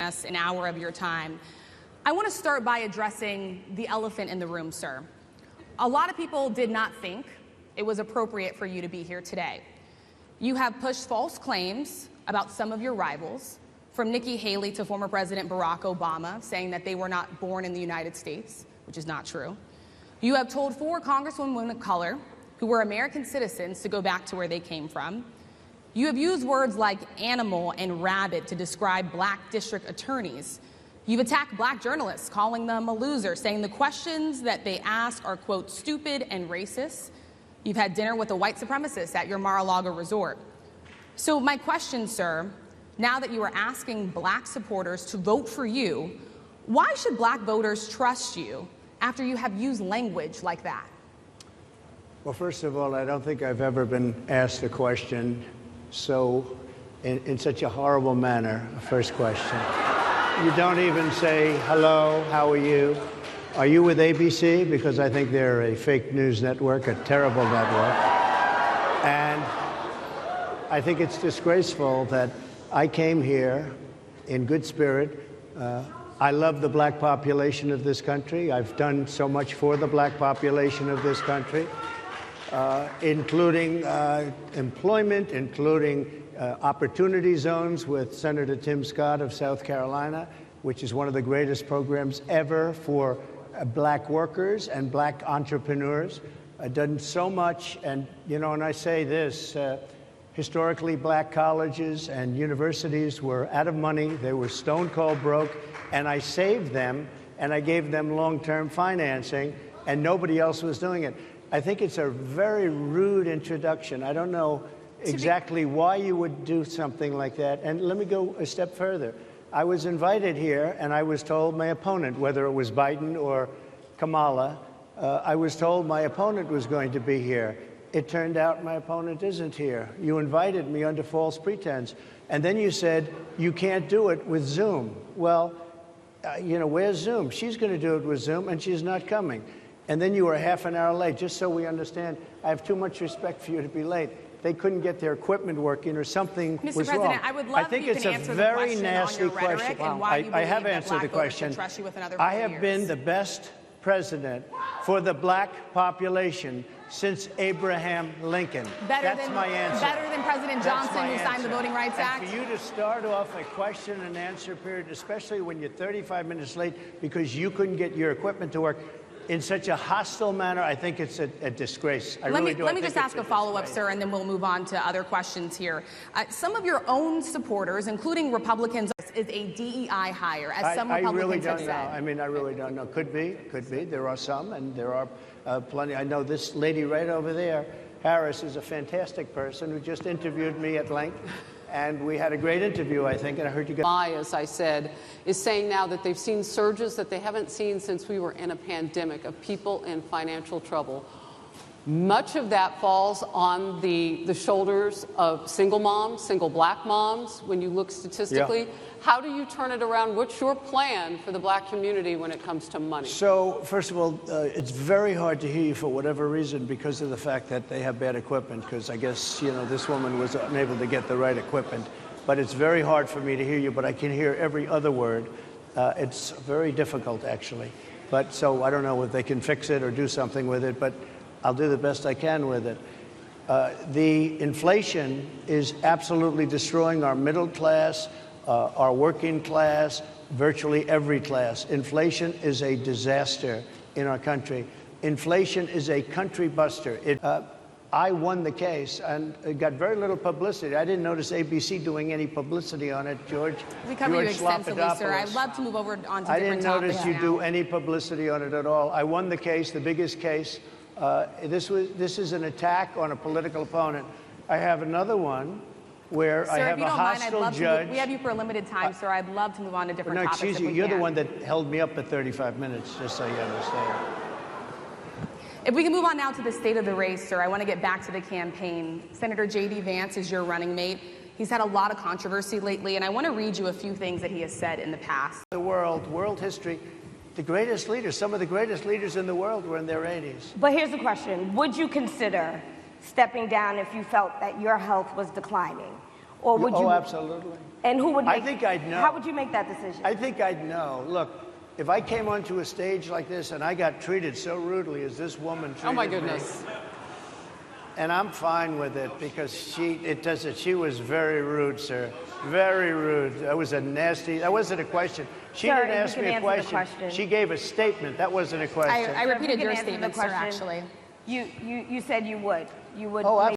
us an hour of your time. I want to start by addressing the elephant in the room, sir. A lot of people did not think it was appropriate for you to be here today. You have pushed false claims about some of your rivals, from Nikki Haley to former President Barack Obama, saying that they were not born in the United States, which is not true. You have told 4 congresswomen of color who were American citizens to go back to where they came from. You have used words like animal and rabid to describe black district attorneys. You've attacked black journalists, calling them a loser, saying the questions that they ask are, quote, stupid and racist. You've had dinner with a white supremacist at your Mar-a-Lago resort. So my question, sir, now that you are asking black supporters to vote for you, why should black voters trust you after you have used language like that? Well, first of all, I don't think I've ever been asked a question in such a horrible manner. First question. You don't even say, hello, how are you? Are you with ABC? Because I think they're a fake news network, a terrible network. And I think it's disgraceful that I came here in good spirit. I love the black population of this country. I've done so much for the black population of this country, including employment, including opportunity zones with Senator Tim Scott of South Carolina, which is one of the greatest programs ever for black workers and black entrepreneurs. I've done so much, and and I say this, historically black colleges and universities were out of money, they were stone cold broke, and I saved them, and I gave them long-term financing, and nobody else was doing it. I think it's a very rude introduction. I don't know exactly why you would do something like that. And let me go a step further. I was invited here, and I was told my opponent, whether it was Biden or Kamala, I was told my opponent was going to be here. It turned out my opponent isn't here. You invited me under false pretense. And then you said, you can't do it with Zoom. Well, where's Zoom? She's going to do it with Zoom, and she's not coming. And then you were half an hour late. Just so we understand, I have too much respect for you to be late. They couldn't get their equipment working, or something was wrong. Mr. President, I would love if you can answer the question on your rhetoric and why you believe that black voters should trust you with another 4 years. I have been the best president for the black population since Abraham Lincoln. That's my answer. Better than President Johnson, who signed the Voting Rights Act? And for you to start off a question and answer period, especially when you're 35 minutes late because you couldn't get your equipment to work, in such a hostile manner, I think it's a disgrace. Let me just ask a follow-up, sir, and then we'll move on to other questions here. Some of your own supporters, including Republicans, is a DEI hire, as some Republicans have said. I mean, I really don't know. Could be. There are some, and there are plenty. I know this lady right over there, Harris, is a fantastic person who just interviewed me at length. And we had a great interview, I think, and I heard you guys. As I said, is saying now that they've seen surges that they haven't seen since we were in a pandemic of people in financial trouble. Much of that falls on the shoulders of single moms, single black moms, when you look statistically. Yeah. How do you turn it around? What's your plan for the black community when it comes to money? So, first of all, it's very hard to hear you for whatever reason because of the fact that they have bad equipment, because I guess, this woman was unable to get the right equipment. But it's very hard for me to hear you, but I can hear every other word. It's very difficult, actually. But so I don't know if they can fix it or do something with it, but I'll do the best I can with it. The inflation is absolutely destroying our middle class, our working class, virtually every class. Inflation is a disaster in our country. Inflation is a country buster. I won the case, and it got very little publicity. I didn't notice ABC doing any publicity on it, George. We cover you extensively, sir. I'd love to move over on to different topics. I didn't notice you do any publicity on it at all. I won the case, the biggest case. This is an attack on a political opponent. I have another one where sir, I have a hostile judge. We have you for a limited time, sir. I'd love to move on to different topics. No, excuse you. You're the one that held me up for 35 minutes, just so you understand. If we can move on now to the state of the race, sir, I want to get back to the campaign. Senator J.D. Vance is your running mate. He's had a lot of controversy lately, and I want to read you a few things that he has said in the past. The world history, the greatest leaders, some of the greatest leaders in the world were in their 80s. But here's the question. Would you consider stepping down if you felt that your health was declining? Or would you? Oh, absolutely. And who would I make, think I'd know. How would you make that decision? I think I'd know. Look, if I came onto a stage like this and I got treated so rudely as this woman treated Oh my me, goodness. and I'm fine with it because she was very rude, sir. Very rude. That was a nasty, that wasn't a question. She Sir, didn't if ask you me can a answer the question. question. She gave a statement. That wasn't a question. I repeated If you your can answer the statement, sir, question. actually. You said you would. You would. Oh, make